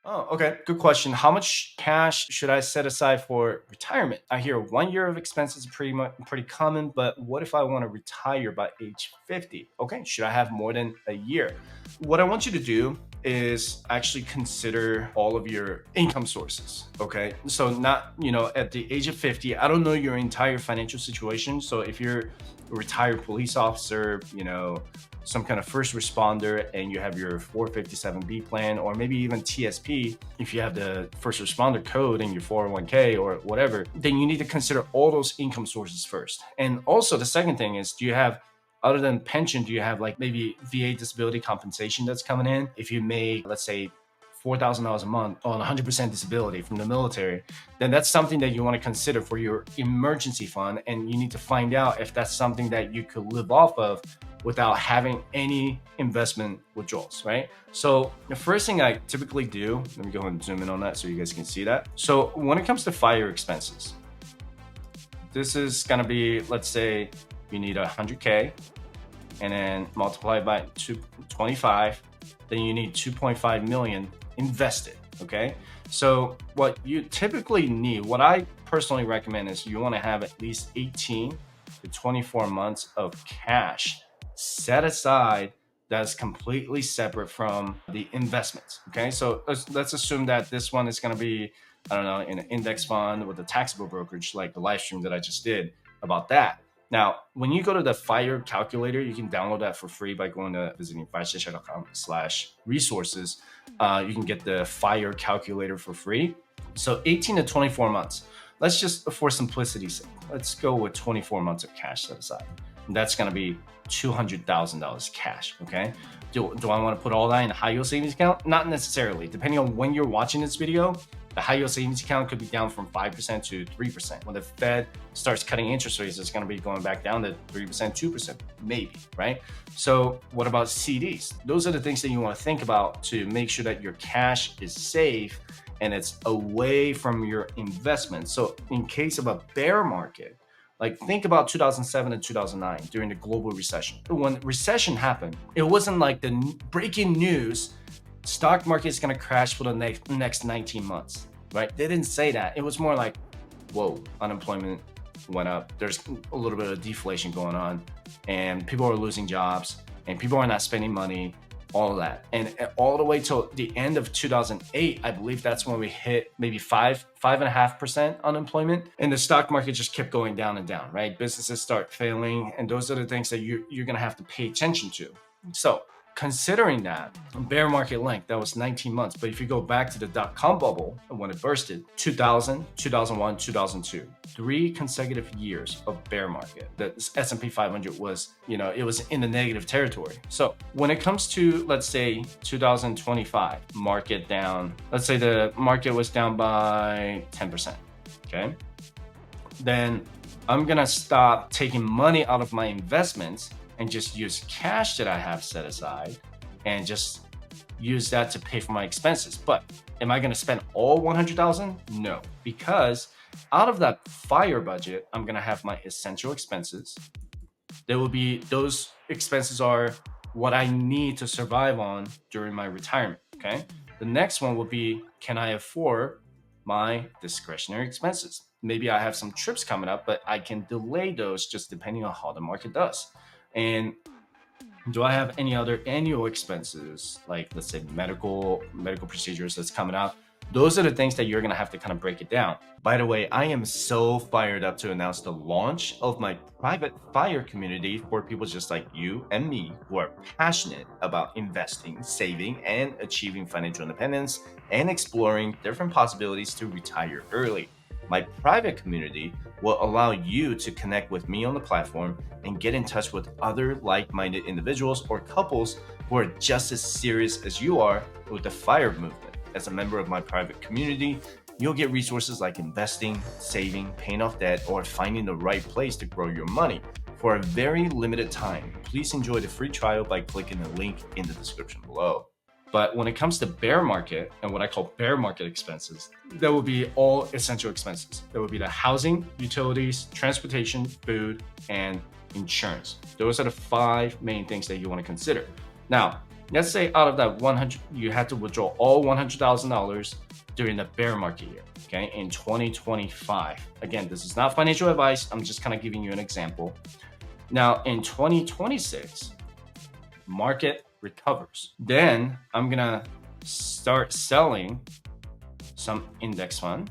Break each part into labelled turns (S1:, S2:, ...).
S1: Oh, okay. Good question. How much cash should I set aside for retirement? I hear 1 year of expenses is pretty common, but what if I want to retire by age 50? Okay, should I have more than a year? What I want you to do is actually consider all of your income sources. Okay. So not, at the age of 50, I don't know your entire financial situation. So if you're a retired police officer, some kind of first responder and you have your 457B plan or maybe even TSP, if you have the first responder code in your 401k or whatever, then you need to consider all those income sources first. And also the second thing is, do you have, other than pension, do you have like maybe VA disability compensation that's coming in? If you make, let's say, $4,000 a month on 100% disability from the military, then that's something that you want to consider for your emergency fund. And you need to find out if that's something that you could live off of without having any investment withdrawals, right? So the first thing I typically do, let me go ahead and zoom in on that so you guys can see that. So when it comes to fire expenses, this is gonna be, let's say you need 100K and then multiply by 225, then you need 2.5 million invested, okay? So what you typically need, what I personally recommend is you wanna have at least 18 to 24 months of cash set aside that's completely separate from the investments. Okay, so let's assume that this one is going to be, I don't know, in an index fund with a taxable brokerage, like the live stream that I just did about that. Now, when you go to the FIRE calculator, you can download that for free by going to visiting firestation.com/resources. You can get the FIRE calculator for free. So 18 to 24 months. Let's just, for simplicity's sake, let's go with 24 months of cash set aside. That's going to be $200,000 cash. Okay. Do I want to put all that in a high yield savings account? Not necessarily. Depending on when you're watching this video, the high yield savings account could be down from 5% to 3%. When the Fed starts cutting interest rates, it's going to be going back down to 3%, 2%, maybe, right? So what about CDs? Those are the things that you want to think about to make sure that your cash is safe and it's away from your investment. So in case of a bear market, like think about 2007 and 2009 during the global recession. When recession happened, it wasn't like the breaking news, stock market is going to crash for the next 19 months, right? They didn't say that. It was more like, whoa, unemployment went up. There's a little bit of deflation going on and people are losing jobs and people are not spending money, all of that. And all the way till the end of 2008, I believe that's when we hit maybe 5.5% unemployment. And the stock market just kept going down and down, right? Businesses start failing. And those are the things that you're going to have to pay attention to. So considering that bear market length, that was 19 months. But if you go back to the dot-com bubble when it bursted, 2000, 2001, 2002, 3 consecutive years of bear market. The S&P 500 was, it was in the negative territory. So when it comes to, let's say 2025, market down, let's say the market was down by 10%, okay? Then I'm gonna stop taking money out of my investments and just use cash that I have set aside and just use that to pay for my expenses. But am I going to spend all 100,000? No, because out of that FIRE budget, I'm going to have my essential expenses. There will be, those expenses are what I need to survive on during my retirement. Okay. The next one will be, can I afford my discretionary expenses? Maybe I have some trips coming up, but I can delay those just depending on how the market does. And do I have any other annual expenses, like let's say medical procedures that's coming out? Those are the things that you're going to have to kind of break it down. By the way, I am so fired up to announce the launch of my private FIRE community for people just like you and me who are passionate about investing, saving, and achieving financial independence and exploring different possibilities to retire early. My private community will allow you to connect with me on the platform and get in touch with other like-minded individuals or couples who are just as serious as you are with the FIRE movement. As a member of my private community, you'll get resources like investing, saving, paying off debt, or finding the right place to grow your money. For a very limited time, please enjoy the free trial by clicking the link in the description below. But when it comes to bear market and what I call bear market expenses, that will be all essential expenses. That would be the housing, utilities, transportation, food, and insurance. Those are the 5 main things that you want to consider. Now, Let's say out of that 100, you had to withdraw all $100,000 during the bear market year, okay, in 2025. Again, this is not financial advice. I'm just kind of giving you an example. Now, in 2026, market recovers. Then I'm gonna start selling some index fund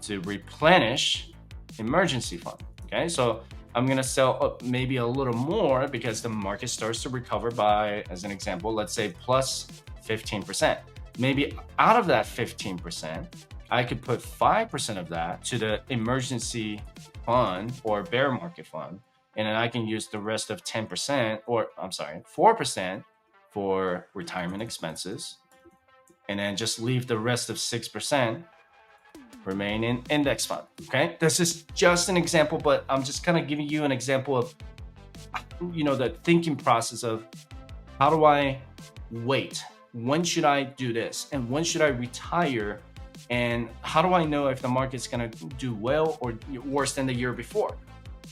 S1: to replenish emergency fund. Okay, so I'm gonna sell maybe a little more because the market starts to recover by, as an example, let's say plus 15%. Maybe out of that 15%, I could put 5% of that to the emergency fund or bear market fund. And then I can use the rest of 10%, or I'm sorry, 4% for retirement expenses. And then just leave the rest of 6% remain in index fund. Okay, this is just an example, but I'm just kind of giving you an example of, the thinking process of how do I wait? When should I do this? And when should I retire? And how do I know if the market's going to do well or worse than the year before?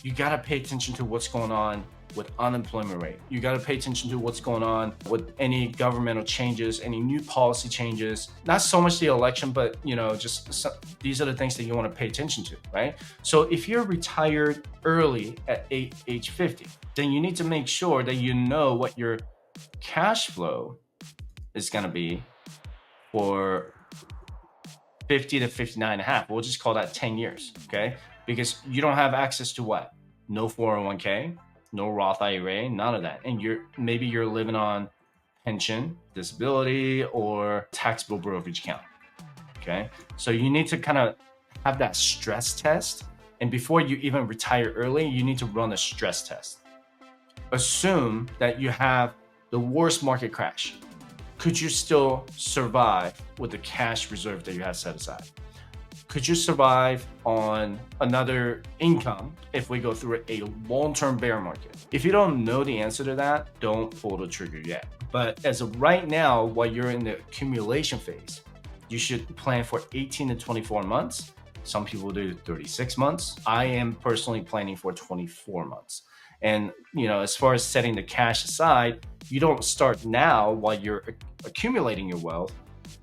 S1: You got to pay attention to what's going on with unemployment rate. You got to pay attention to what's going on with any governmental changes, any new policy changes, not so much the election, but these are the things that you want to pay attention to, right? So if you're retired early at age 50, then you need to make sure that you know what your cash flow is going to be for 50 to 59 and a half. We'll just call that 10 years, okay? Because you don't have access to what? No 401k, no Roth IRA, none of that. And maybe you're living on pension, disability, or taxable brokerage account, okay? So you need to kind of have that stress test. And before you even retire early, you need to run a stress test. Assume that you have the worst market crash. Could you still survive with the cash reserve that you have set aside? Could you survive on another income if we go through a long-term bear market? If you don't know the answer to that, don't pull the trigger yet. But as of right now, while you're in the accumulation phase, you should plan for 18 to 24 months. Some people do 36 months. I am personally planning for 24 months. And, as far as setting the cash aside, you don't start now while you're accumulating your wealth.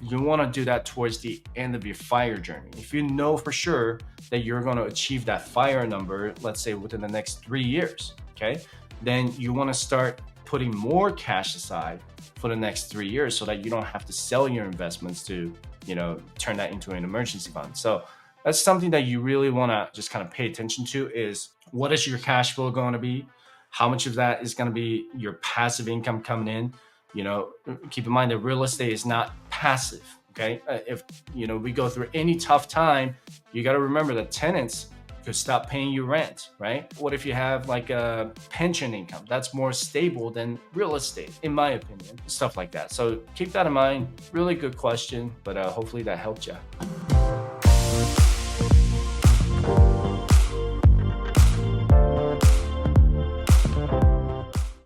S1: You want to do that towards the end of your FIRE journey. If you know for sure that you're going to achieve that FIRE number, let's say within the next 3 years, okay, then you want to start putting more cash aside for the next 3 years so that you don't have to sell your investments to, turn that into an emergency fund. So that's something that you really want to just kind of pay attention to is what is your cash flow going to be? How much of that is going to be your passive income coming in? Keep in mind that real estate is not passive, okay? If, we go through any tough time, you got to remember that tenants could stop paying you rent, right? What if you have like a pension income? That's more stable than real estate, in my opinion, stuff like that. So keep that in mind. Really good question, but hopefully that helped you.